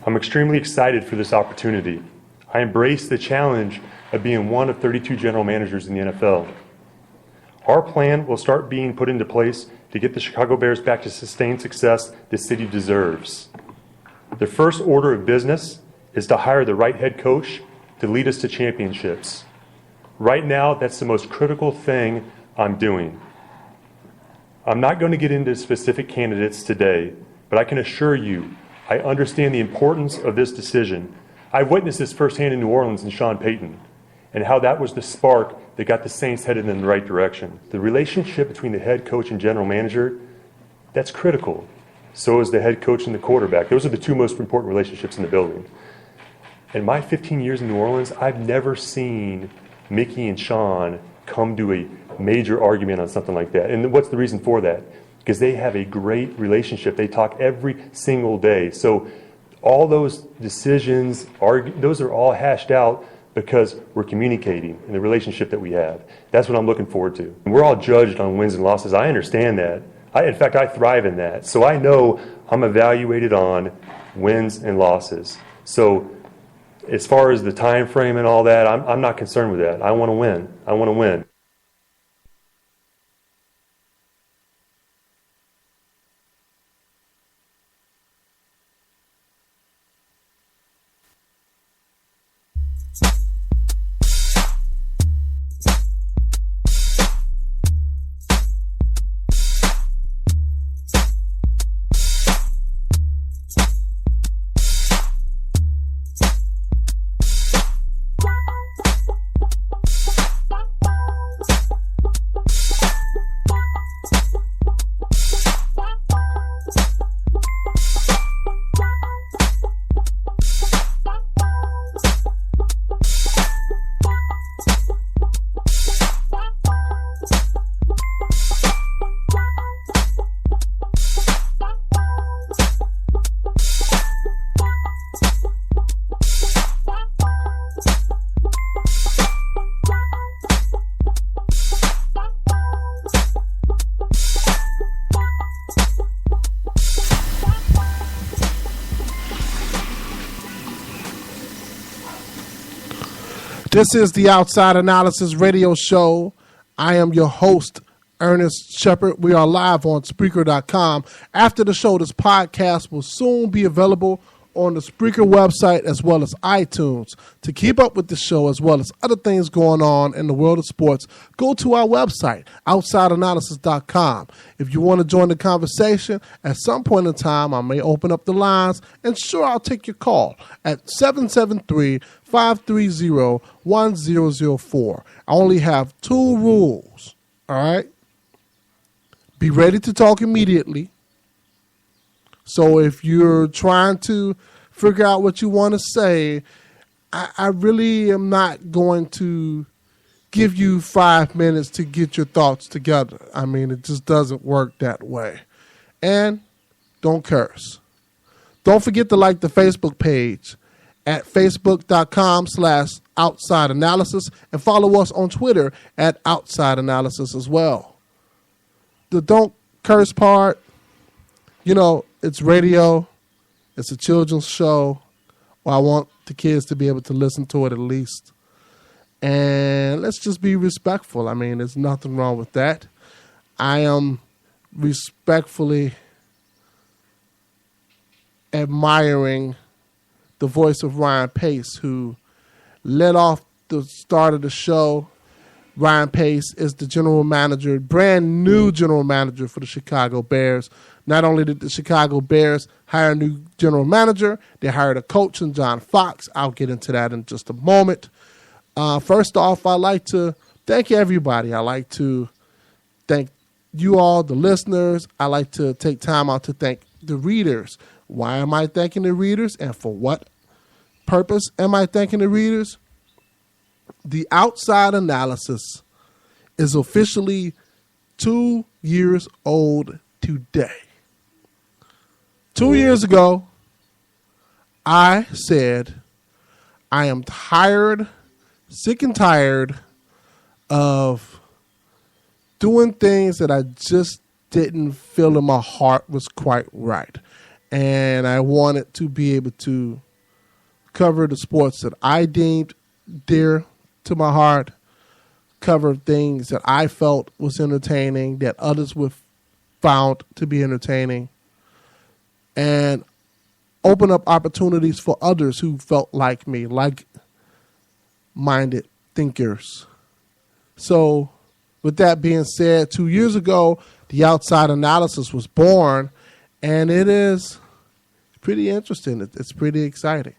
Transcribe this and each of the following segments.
I'm extremely excited for this opportunity. I embrace the challenge of being one of 32 general managers in the NFL. Our plan will start being put into place to get the Chicago Bears back to sustained success the city deserves. The first order of business is to hire the right head coach to lead us to championships. Right now, that's the most critical thing I'm doing. I'm not going to get into specific candidates today, but I can assure you, I understand the importance of this decision. I've witnessed this firsthand in New Orleans and Sean Payton, and how that was the spark that got the Saints headed in the right direction. The relationship between the head coach and general manager, that's critical. So is the head coach and the quarterback. Those are the two most important relationships in the building. In my 15 years in New Orleans, I've never seen Mickey and Sean come to a major argument on something like that. And what's the reason for that? Because they have a great relationship. They talk every single day. So all those decisions, those are all hashed out because we're communicating in the relationship that we have. That's what I'm looking forward to. And we're all judged on wins and losses. I understand that. In fact, I thrive in that. So I know I'm evaluated on wins and losses. So as far as the time frame and all that, I'm not concerned with that. I want to win. I want to win. This is the Outside Analysis Radio Show. I am your host, Ernest Shepard. We are live on Spreaker.com. After the show, this podcast will soon be available on the Spreaker website as well as iTunes. To keep up with the show as well as other things going on in the world of sports, go to our website, outsideanalysis.com. If you want to join the conversation, at some point in time, I may open up the lines, and sure, I'll take your call at 773-530-1004. I only have 2 rules, all right? Be ready to talk immediately. So if you're trying to figure out what you want to say, I really am not going to give you 5 minutes to get your thoughts together. I mean, it just doesn't work that way. And don't curse. Don't forget to like the Facebook page at facebook.com/outside analysis and follow us on Twitter at outside analysis as well. The don't curse part, you know, it's radio, it's a children's show. Well, I want the kids to be able to listen to it at least. And let's just be respectful. I mean, there's nothing wrong with that. I am respectfully admiring the voice of Ryan Pace, who led off the start of the show. Ryan Pace is the general manager, brand new general manager for the Chicago Bears. Not only did the Chicago Bears hire a new general manager, they hired a coach in John Fox. I'll get into that in just a moment. First off, I'd like to thank everybody. I'd like to thank you all, the listeners. I'd like to take time out to thank the readers. Why am I thanking the readers, and for what purpose am I thanking the readers? The Outside Analysis is officially 2 years old today. 2 years ago, I said, I am sick and tired of doing things that I just didn't feel in my heart was quite right. And I wanted to be able to cover the sports that I deemed dear to my heart, cover things that I felt was entertaining, that others would found to be entertaining, and open up opportunities for others who felt like me, like-minded thinkers. So with that being said, 2 years ago, the Outside Analysis was born, and it is pretty interesting. It's pretty exciting.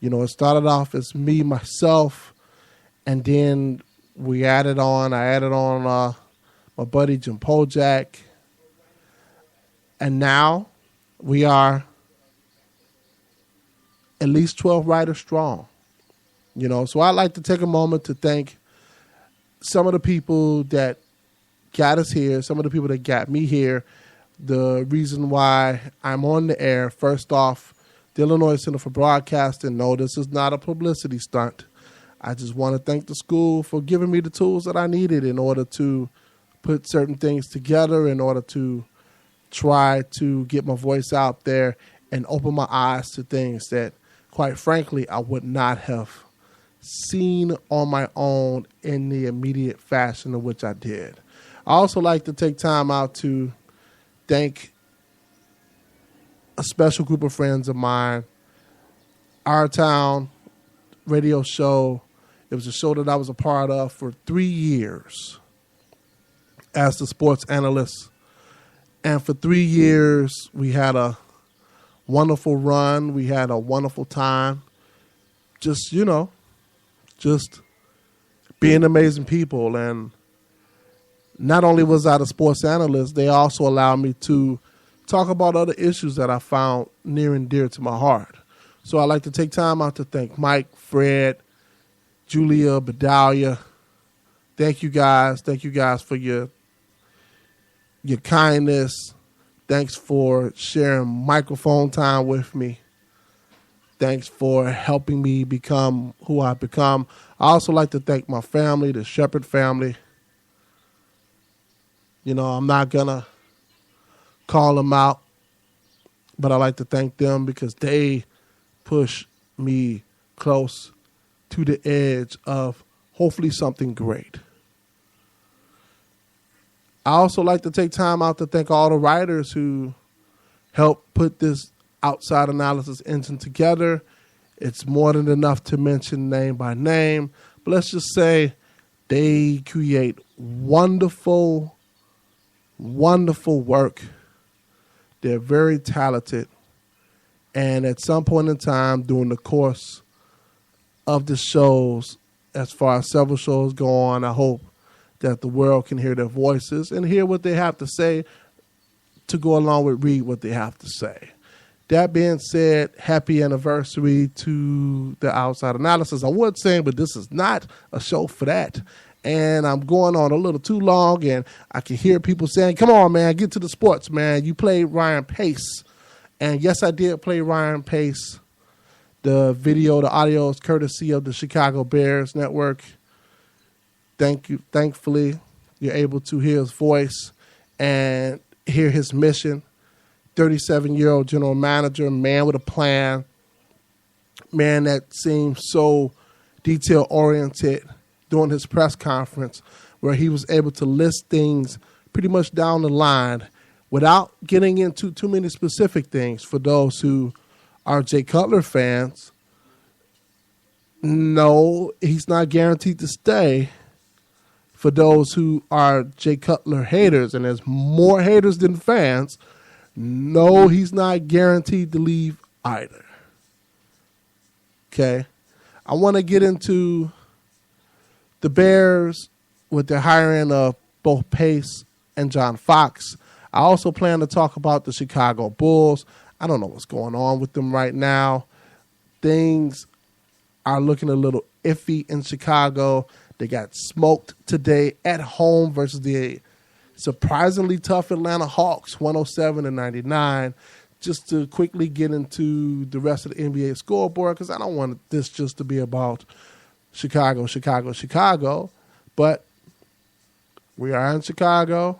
You know, it started off as me, myself, and then I added on my buddy Jim Pojak, and now we are at least 12 writers strong. You know, so I'd like to take a moment to thank some of the people that got us here, some of the people that got me here, the reason why I'm on the air. First off, the Illinois Center for Broadcasting. No, this is not a publicity stunt. I just want to thank the school for giving me the tools that I needed in order to put certain things together, in order to try to get my voice out there and open my eyes to things that, quite frankly, I would not have seen on my own in the immediate fashion in which I did. I also like to take time out to thank a special group of friends of mine. Our Town radio show. It was a show that I was a part of for 3 years as the sports analyst. And for 3 years, we had a wonderful run. We had a wonderful time. Just being amazing people. And not only was I the sports analyst, they also allowed me to talk about other issues that I found near and dear to my heart. So I'd like to take time out to thank Mike, Fred, Julia, Bedalia. Thank you guys. Thank you guys for your kindness. Thanks for sharing microphone time with me. Thanks for helping me become who I've become. I also like to thank my family, the Shepherd family. You know, I'm not going to call them out, but I like to thank them because they push me close to the edge of hopefully something great. I also like to take time out to thank all the writers who helped put this Outside Analysis engine together. It's more than enough to mention name by name, but let's just say they create wonderful, wonderful work. They're very talented. And at some point in time during the course of the shows, as far as several shows go on, I hope that the world can hear their voices and hear what they have to say to go along with read what they have to say. That being said, happy anniversary to the Outside Analysis. I would say, but this is not a show for that. And I'm going on a little too long, and I can hear people saying, come on, man, get to the sports, man. You played Ryan Pace. And yes, I did play Ryan Pace. The video, the audio is courtesy of the Chicago Bears Network. Thank you. Thankfully, you're able to hear his voice and hear his mission. 37-year-old general manager, man with a plan, man that seemed so detail-oriented during his press conference where he was able to list things pretty much down the line without getting into too many specific things. For those who are Jay Cutler fans, no, he's not guaranteed to stay. For those who are Jay Cutler haters, and there's more haters than fans, no, he's not guaranteed to leave either. Okay. I want to get into the Bears with the hiring of both Pace and John Fox. I also plan to talk about the Chicago Bulls. I don't know what's going on with them right now. Things are looking a little iffy in Chicago. They got smoked today at home versus the surprisingly tough Atlanta Hawks, 107-99. Just to quickly get into the rest of the NBA scoreboard, because I don't want this just to be about Chicago. But we are in Chicago.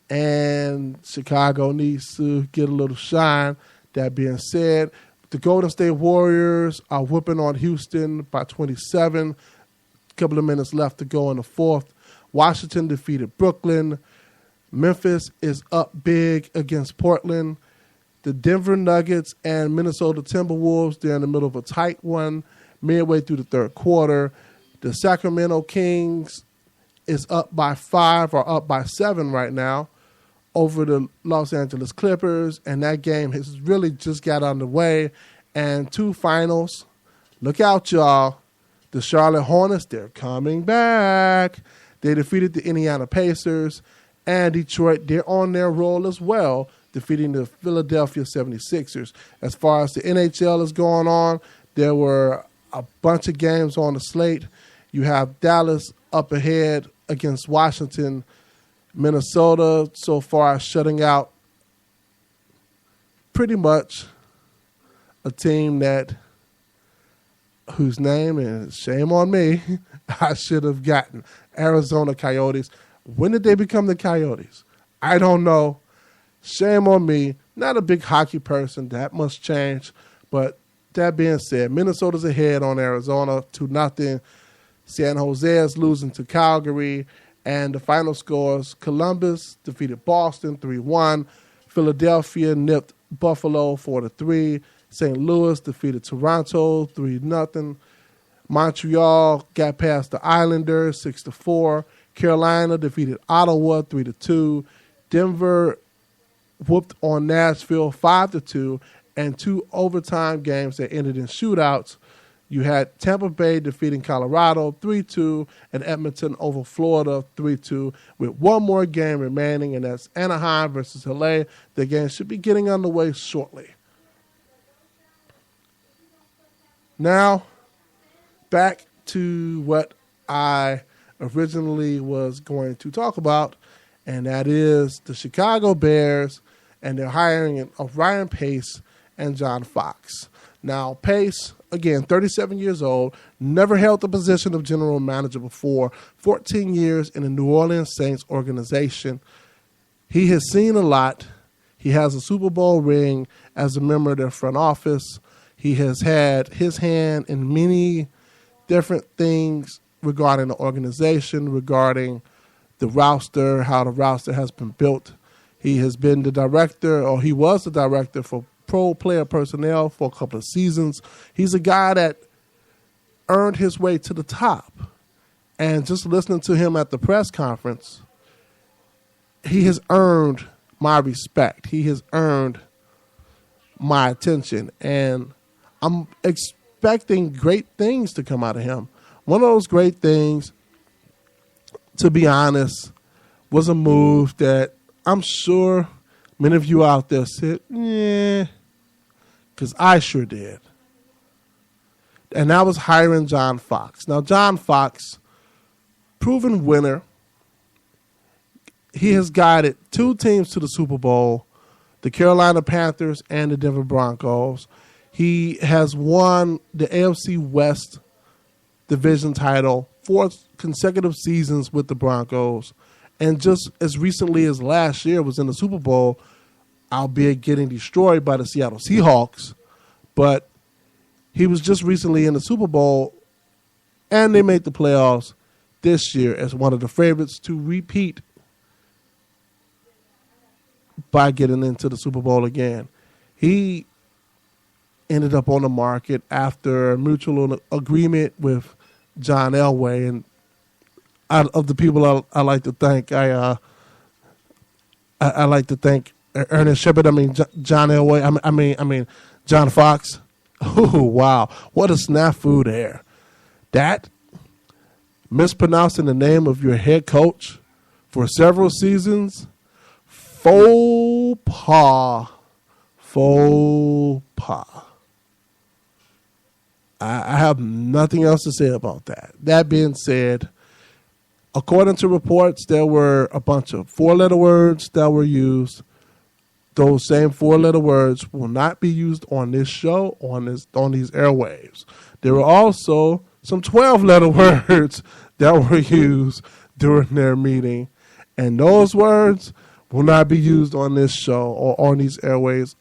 and Chicago needs to get a little shine. That being said, the Golden State Warriors are whooping on Houston by 27. A couple of minutes left to go in the fourth. Washington defeated Brooklyn. Memphis is up big against Portland. The Denver Nuggets and Minnesota Timberwolves, they're in the middle of a tight one midway through the third quarter. The Sacramento Kings is up by 5 or up by 7 right now over the Los Angeles Clippers, and that game has really just got underway. And two finals. Look out, y'all. The Charlotte Hornets, they're coming back. They defeated the Indiana Pacers, and Detroit, they're on their roll as well, defeating the Philadelphia 76ers. As far as the NHL is going on, there were a bunch of games on the slate. You have Dallas up ahead against Washington. Minnesota so far shutting out pretty much a team whose name is, shame on me, I should have gotten. Arizona Coyotes. When did they become the Coyotes? I don't know. Shame on me. Not a big hockey person. That must change. But that being said, Minnesota's ahead on Arizona 2-0. San Jose is losing to Calgary. And the final scores, Columbus defeated Boston 3-1. Philadelphia nipped Buffalo 4-3. St. Louis defeated Toronto 3-0. Montreal got past the Islanders 6-4. Carolina defeated Ottawa 3-2. Denver whooped on Nashville 5-2, and two overtime games that ended in shootouts. You had Tampa Bay defeating Colorado 3-2 and Edmonton over Florida 3-2 with one more game remaining, and that's Anaheim versus LA. The game should be getting underway shortly. Now, back to what I originally was going to talk about, and that is the Chicago Bears and their hiring of Ryan Pace and John Fox. Now, Pace, again, 37 years old, never held the position of general manager before, 14 years in the New Orleans Saints organization. He has seen a lot. He has a Super Bowl ring as a member of their front office. He has had his hand in many different things regarding the organization, regarding the roster, how the roster has been built. He has been the director, or he was the director for pro player personnel for a couple of seasons. He's a guy that earned his way to the top. And just listening to him at the press conference, he has earned my respect. He has earned my attention. And I'm expecting great things to come out of him. One of those great things, to be honest, was a move that I'm sure many of you out there said, yeah, because I sure did. And that was hiring John Fox. Now, John Fox, proven winner. He has guided two teams to the Super Bowl, the Carolina Panthers and the Denver Broncos. He has won the AFC West division title 4 consecutive seasons with the Broncos. And just as recently as last year was in the Super Bowl, albeit getting destroyed by the Seattle Seahawks. But he was just recently in the Super Bowl, and they made the playoffs this year as one of the favorites to repeat by getting into the Super Bowl again. He ended up on the market after a mutual agreement with John Elway, and of the people I like to thank, I like to thank Ernest Shepard. John Elway. I mean John Fox. Oh wow, what a snafu there! That mispronouncing the name of your head coach for several seasons, faux pas. I have nothing else to say about that. That being said, according to reports, there were a bunch of 4-letter words that were used. Those same 4-letter words will not be used on this show, on these airwaves. There were also some 12-letter words that were used during their meeting. And those words will not be used on this show or on these airways